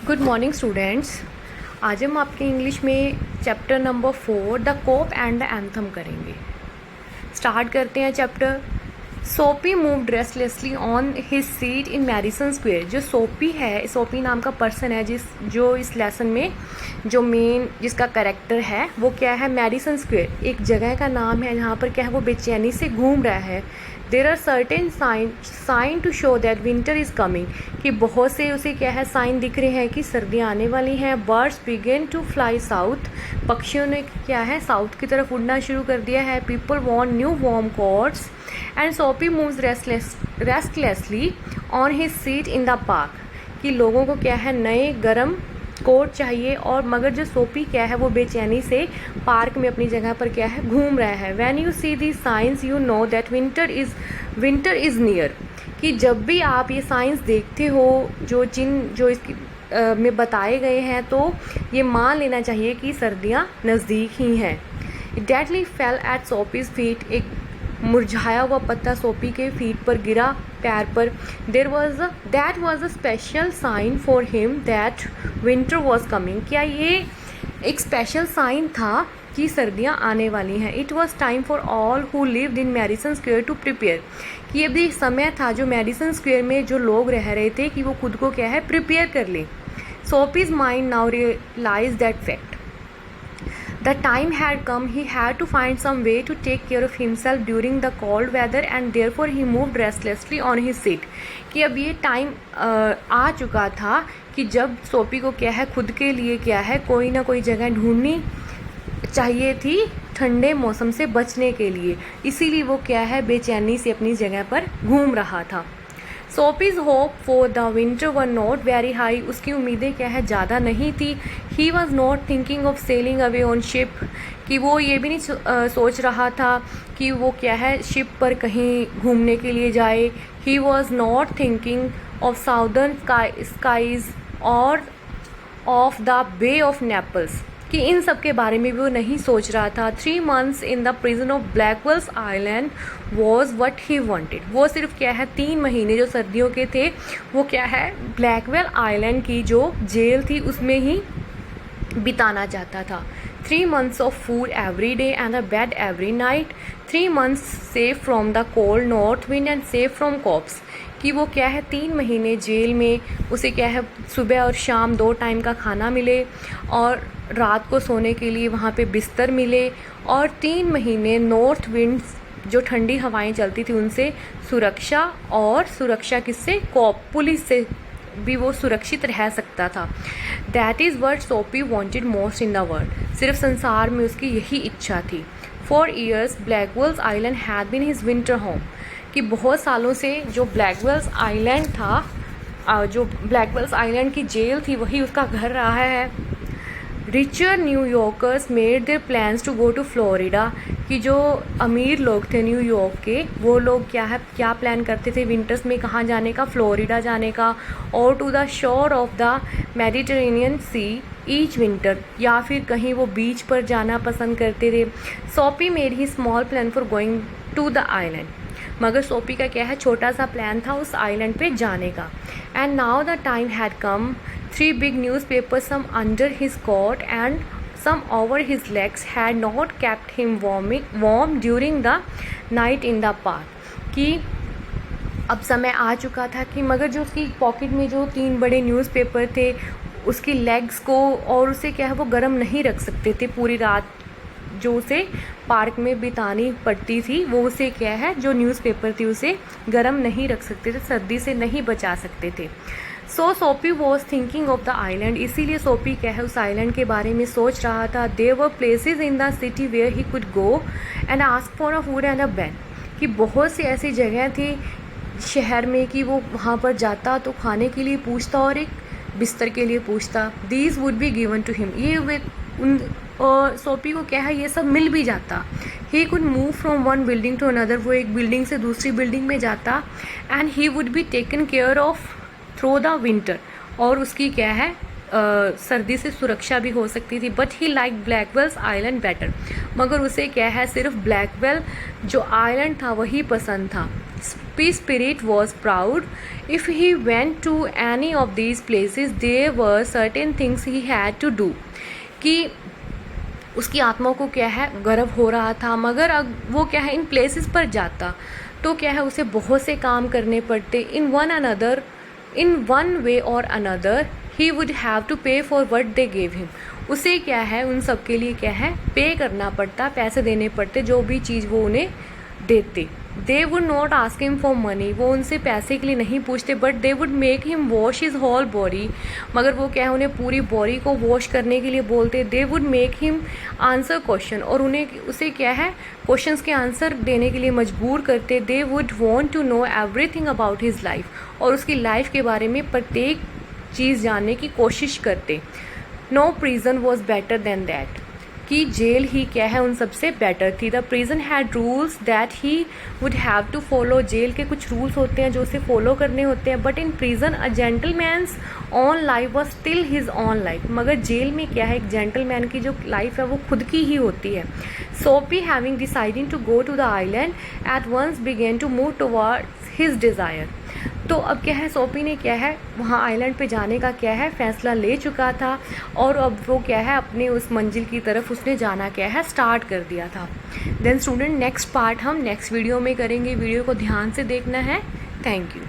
Good morning students. आज हम आपके इंग्लिश में chapter number 4 the cop and the anthem करेंगे। स्टार्ट करते हैं chapter. Soapy moved restlessly on his seat in Madison Square. जो सोपी है, सोपी नाम का पर्सन है जो इस लेसन में जो मेन जिसका कैरेक्टर है वो क्या है, मैडिसन स्क्वायर एक जगह का नाम है जहाँ पर क्या है वो बेचैनी से घूम रहा है। There are certain sign to show that winter is coming, कि बहुत से उसे क्या है साइन दिख रहे हैं कि सर्दियाँ आने वाली हैं। Birds begin to fly south, पक्षियों ने क्या है साउथ की तरफ उड़ना शुरू कर दिया है। People want new warm coats and Soapy moves restlessly on his seat in the park, कि लोगों को क्या है नए गर्म कोट चाहिए, और मगर जो सोपी क्या है वो बेचैनी से पार्क में अपनी जगह पर क्या है घूम रहा है। When you see the signs you know that winter is near, कि जब भी आप ये साइंस देखते हो जो इसकी में बताए गए हैं तो ये मान लेना चाहिए कि सर्दियाँ नज़दीक ही हैं। डेडली फेल एट सोपीज़ फीट, एक मुरझाया हुआ पत्ता सोपी के फीट पर गिरा, पैर पर। That was a special sign for him that winter was coming, क्या ये एक स्पेशल साइन था कि सर्दियाँ आने वाली हैं। It was time for all who lived in Madison Square to prepare, कि अभी समय था जो मैडिसन स्क्वायर में जो लोग रह रहे थे कि वो खुद को क्या है प्रिपेयर कर लें। Soapy's mind now realize that fact. The time had come, he had to find some way to take care of himself during the cold weather and therefore he moved restlessly on his seat, कि अब ये time आ चुका था कि जब सोपी को क्या है खुद के लिए क्या है कोई ना कोई जगह ढूंढनी चाहिए थी ठंडे मौसम से बचने के लिए, इसीलिए वो क्या है बेचैनी से अपनी जगह पर घूम रहा था। Soapy's hope for the winter were not very high, उसकी उम्मीदें क्या है ज़्यादा नहीं थी। He was not thinking of sailing away on ship, कि वो ये भी नहीं सोच रहा था कि वो क्या है शिप पर कहीं घूमने के लिए जाए। He was not thinking of southern skies or of the Bay of Naples, कि इन सब के बारे में भी वो नहीं सोच रहा था। 3 months in the prison of Blackwell's Island was what he wanted, वो सिर्फ क्या है 3 महीने जो सर्दियों के थे वो क्या है ब्लैकवेल आइलैंड की जो जेल थी उसमें ही बिताना चाहता था। 3 months of food every day and a bed every night, 3 months safe from the cold north wind and safe from cops, कि वो क्या है 3 महीने जेल में उसे क्या है सुबह और शाम 2 टाइम का खाना मिले और रात को सोने के लिए वहाँ पे बिस्तर मिले, और 3 महीने नॉर्थ विंड जो ठंडी हवाएं चलती थी उनसे सुरक्षा, और सुरक्षा किससे कॉप पुलिस से भी वो सुरक्षित रह सकता था। That is what Soapy wanted most in the world, सिर्फ संसार में उसकी यही इच्छा थी। For years Blackwell's Island had been his winter home, कि बहुत सालों से जो ब्लैकवेल्स आइलैंड था जो ब्लैकवेल्स आइलैंड की जेल थी वही उसका घर रहा है। Richer New Yorkers made their plans to go to Florida, कि जो अमीर लोग थे न्यूयॉर्क के वो लोग क्या प्लान करते थे विंटर्स में कहाँ जाने का, फ्लोरिडा जाने का, और to the shore of the Mediterranean Sea each winter, या फिर कहीं वो बीच पर जाना पसंद करते थे। Soapy made his small plan for going to the island, मगर सोपी का क्या है छोटा सा प्लान था उस आइलैंड पे जाने का। And now the time had come, 3 big newspapers, some under his coat and some over his legs, had not kept him warm during the night in the park, कि अब समय आ चुका था कि मगर जो उसकी पॉकेट में जो 3 बड़े न्यूज़पेपर थे उसकी लेग्स को और उसे क्या है वो गर्म नहीं रख सकते थे। पूरी रात जो उसे पार्क में बितानी पड़ती थी वो उसे क्या है जो न्यूज़पेपर थी उसे गर्म नहीं रख सकते थे, सर्दी से नहीं बचा सकते थे। सो सोपी was thinking of the island, इसीलिए सोपी क्या है उस आइलैंड के बारे में सोच रहा था। There were places in the city where he could go and ask for a food and a bed, कि बहुत सी ऐसी जगह थी शहर में कि वो वहाँ पर जाता तो खाने के लिए पूछता और एक बिस्तर के लिए पूछता। These would be given to him, ये और सोपी को क्या है ये सब मिल भी जाता। He could move from one building to another, वो एक बिल्डिंग से दूसरी बिल्डिंग में जाता। And he would be taken care of through the winter, और उसकी क्या है सर्दी से सुरक्षा भी हो सकती थी। But he like Blackwell's Island better, मगर उसे क्या है सिर्फ ब्लैकवेल जो आइलैंड था वही पसंद था। Soapy's spirit was proud. If he went to any of these places, there were certain things he had to do. कि उसकी आत्मा को क्या है गर्व हो रहा था, मगर अब वो क्या है इन प्लेसेस पर जाता तो क्या है उसे बहुत से काम करने पड़ते. इन one way or another he would have to pay for what they gave him. उसे क्या है उन सब के लिए क्या है पे करना पड़ता, पैसे देने पड़ते जो भी चीज़ वो उन्हें देते. They would not ask him for money. वो उनसे पैसे के लिए नहीं पूछते, but they would make him wash his whole body. मगर वो क्या है उन्हें पूरी बॉडी को वॉश करने के लिए बोलते. दे would make him answer question. और उसे क्या है क्वेश्चंस के आंसर देने के लिए मजबूर करते. They would want to know everything about his life. और उसकी लाइफ के बारे में प्रत्येक चीज़ जानने की कोशिश करते. No prison was better than that. कि जेल ही क्या है उन सबसे बेटर थी. The prison had rules that he would have to follow. जेल के कुछ रूल्स होते हैं जो उसे फॉलो करने होते हैं. But in prison a gentleman's on life was still his on life. मगर जेल में क्या है एक जेंटलमैन की जो लाइफ है वो खुद की ही होती है. Soapy having deciding to go to the island at once began to move towards his desire. तो अब क्या है सोपी ने क्या है वहाँ आइलैंड पे जाने का क्या है फैसला ले चुका था और अब वो क्या है अपने उस मंजिल की तरफ उसने जाना क्या है स्टार्ट कर दिया था. देन स्टूडेंट नेक्स्ट पार्ट हम नेक्स्ट वीडियो में करेंगे. वीडियो को ध्यान से देखना है. Thank you.